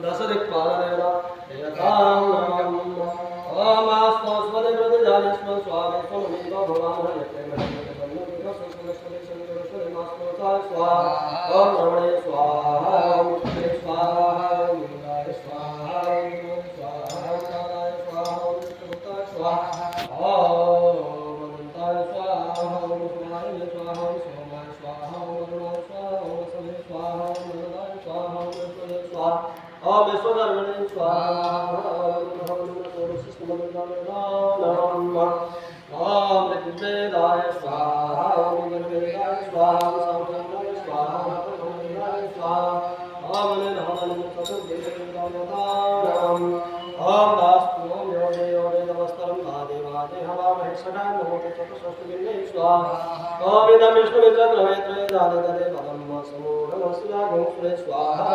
दशदिक्पालदेवता देवतां नमः ओम आस्मस्वदे प्रतिजानिस्म स्वामे स्वमेव भवामः स्वाहा ओम रमणे स्वाहा ओम विष्णुवे स्वाहा ओम इंद्राय स्वाहा ओम स्वाहा कालाय स्वाहा ओम विष्णुभक्ताय स्वाहा ओम अनंताय स्वाहा ओम शिवाय स्वाहा ओम सोमाय स्वाहा ओम अरुणाय स्वाहा ओम वसवे स्वाहा ओम नंदाय स्वाहा ओम विष्णुवे स्वाहा ओम विश्वकर्मणे स्वाहा ओम ऋग्वेदाय स्वाहा ओम यजुर्वेदाय स्वाहा ओम सामवेदाय स्वाहा ओम अथर्ववेदाय स्वाहा ओम अनिर्वचनं चतुर्वेदाय ओम दास्तु ओम योगे योगे नमस्कारं वादे वादे हवामहे सदा नमो चतुष्षष्टिबिन्दे स्वाहा ओम इदं विष्णुवे चक्रवे त्रये दाले दले पदं समूढमस्या गों स्वाहा।